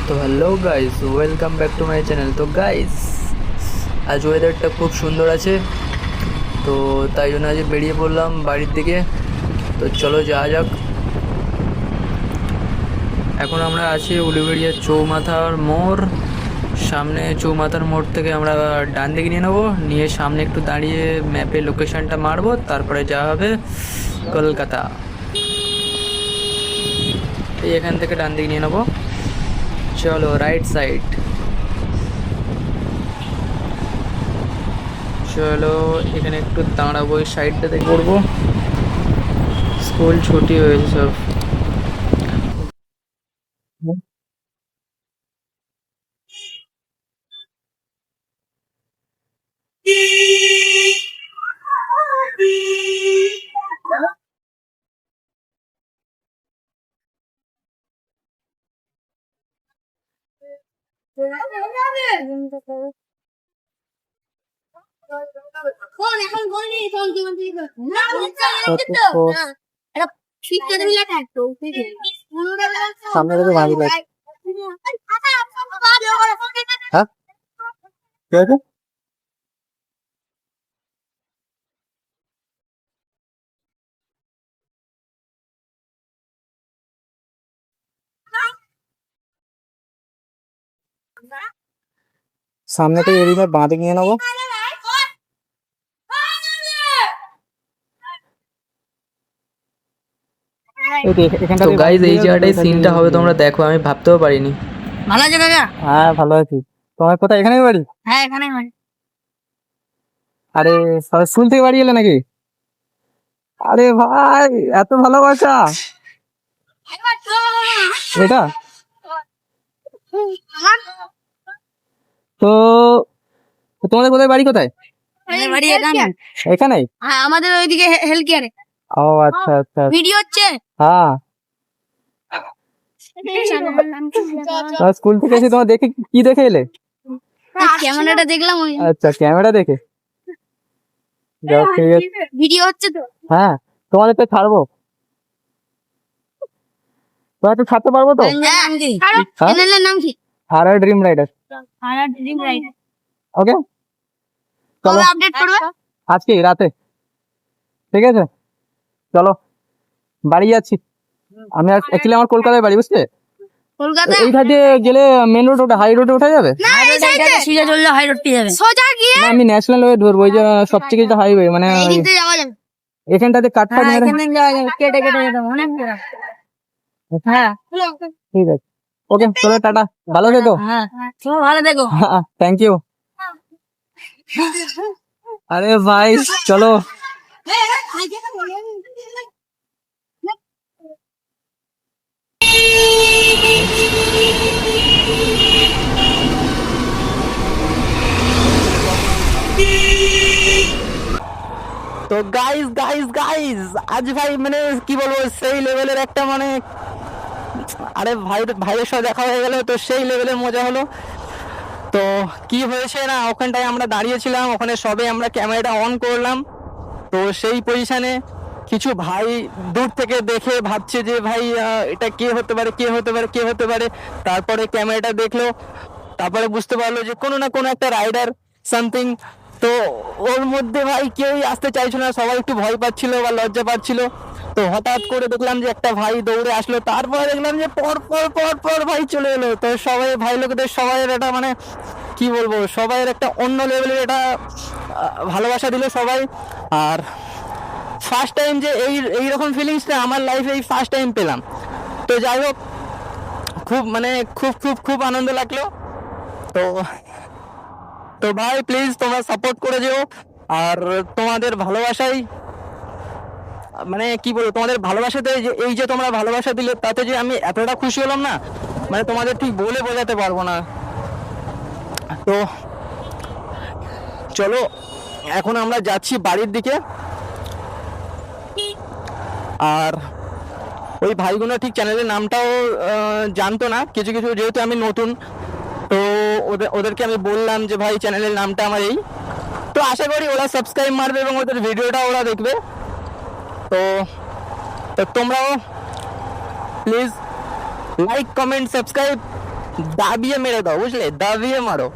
তো hello guys, welcome back to my channel. তো guys, আজ ওয়েদারটা খুব সুন্দর আছে, তো তাই জন্য আজ বেরিয়ে পড়লাম বাড়ির দিকে। তো চলো যাওয়া যাক। এখন আমরা আছি উলুবেড়িয়া চৌমাথার মোড় সামনে। চৌমাথার মোড় থেকে আমরা ডান দিকে নিয়ে নেবো, নিয়ে সামনে একটু দাঁড়িয়ে ম্যাপে লোকেশনটা মারবো, তারপরে যাওয়া হবে কলকাতা। এই এখান থেকে ডান দিকে নিয়ে নেবো, চলো রাইট সাইড। চলো এখানে একটু দাঁড়াবো, এই সাইডটাতে করবো। স্কুল ছুটি হয়েছে সব। সামনে থেকে ভালো লাগে। হ্যাঁ কি হয়েছে? সামনে থেকে এদিকে বাঁ দিকে নিয়ে নেবো। তো গাইজ এই জায়গাটাই সিনটা হবে, তোমরা দেখো, আমি ভাবতেও পারিনি। ভালো আছে কাকা? হ্যাঁ ভালো আছি। তোমার কোথায়? এখানেই বাড়ি? হ্যাঁ এখানেই বাড়ি। আরে স্কুল থেকে বাড়ি এলে নাকি? আরে ভাই এত ভালোবাসা এটা। তো তোমাদের কোথায় বাড়ি? কোথায় আমাদের বাড়ি এখানে। এখানেই? হ্যাঁ আমাদের ওইদিকে হেলথ কেয়ারে। ও আচ্ছা আচ্ছা। ভিডিও হচ্ছে। হ্যাঁ স্কুল থেকে এসে তোমার দেখে কি দেখে এলে? ক্যামেরাটা দেখলাম ওই। আচ্ছা ক্যামেরা দেখে। যাও ঠিক আছে। ভিডিও হচ্ছে তো। হ্যাঁ তোমাদের তো ছাড়বো, তোমার তো ছাড়তে পারবো তো? নাম কি? হ্যাঁ? চ্যানেলের নাম কি? হারার ড্রিম রাইডার। হারা ড্রিম রাইড। ওকে চলো কবে আপডেট করবে? আজকে রাতে। ঠিক আছে চলো বাড়ি যাচ্ছি আমি। অ্যাকচুয়ালি আমার কলকাতায় বাড়ি, বুঝতে? কলকাতা। এই ধার দিয়ে গেলে মেন রোড, ওটা হাই রোডে ওঠা যাবে? না এই সাইডে সোজা চললে হাই রোড পেয়ে যাবে। সোজা গিয়ে না আমি ন্যাশনাল ওয়ে ধরবো, ওই যে সবথেকে যেটা হাইওয়ে, মানে এই দিক দিয়ে যাওয়া যাবে। এখানটাতে কাটফাট মেরে। এখানে যাওয়া যাবে, কেটে কেটে যেতে হবে অনেক দূর। হ্যাঁ ঠিক আছে ওকে চলো টাটা, ভালো থেকো। হ্যাঁ তুমি ভালো দেখো। Thank you. আরে ভাই চলো। তো গাইস গাইস গাইস আজ ভাই মানে কি বলবো, সেই লেভেলের একটা মানে, আরে ভাই ভাইয়ের সাথে দেখা হয়ে গেল, তো সেই লেভেলের মজা হলো। তো কি হয়েছে না, ওখানটায় আমরা দাঁড়িয়েছিলাম, ওখানে সবে আমরা ক্যামেরাটা অন করলাম, তো সেই পজিশনে কিছু ভাই দূর থেকে দেখে ভাবছে যে ভাই এটা কে হতে পারে, কে হতে পারে, কে হতে পারে। তারপরে ক্যামেরাটা দেখলো, তারপরে বুঝতে পারলো যে কোনো না কোনো একটা রাইডার সামথিং। তো ওর মধ্যে ভাই কেউই আসতে চাইছিল না, সবাই একটু ভয় পাচ্ছিল বা লজ্জা পাচ্ছিল। তো হঠাৎ করে দেখলাম যে একটা ভাই দৌড়ে আসলো, তারপরে দেখলাম যে পর পর পর পর ভাই চলে এলো। তো সবাই ভাই লোকেদের সবাইয়ের এটা মানে কি বলবো, সবাইয়ের একটা অন্য লেভেলের এটা ভালোবাসা দিল সবাই। আর ফার্স্ট টাইম যে এইরকম ফিলিংসটা আমার লাইফে এই ফার্স্ট টাইম পেলাম। তো যাই হোক, খুব মানে খুব খুব খুব আনন্দ লাগলো। তো তো ভাই প্লিজ তোমরা সাপোর্ট করে যেও। আর তোমাদের ভালোবাসাই মানে কি বলবো, তোমাদের ভালোবাসাতে যে এই যে তোমরা ভালোবাসা দিলে, তাতে যে আমি এতটা খুশি হলাম না, মানে তোমাদের ঠিক বলে বোঝাতে পারবো না। তো চলো এখন আমরা যাচ্ছি বাড়ির দিকে। আর ওই ভাইগুলো ঠিক চ্যানেলের নামটাও জানতো না, কিছু কিছু, যেহেতু আমি নতুন, তো ওদেরকে আমি বললাম যে ভাই চ্যানেলের নামটা আমার এই। তো আশা করি ওরা সাবস্ক্রাইব মারবে এবং ওদের ভিডিওটা ওরা দেখবে। তো তোমরাও প্লিজ লাইক কমেন্ট সাবস্ক্রাইব দাবিয়ে মেরে দাও, বুঝলে, দাবিয়ে মারো।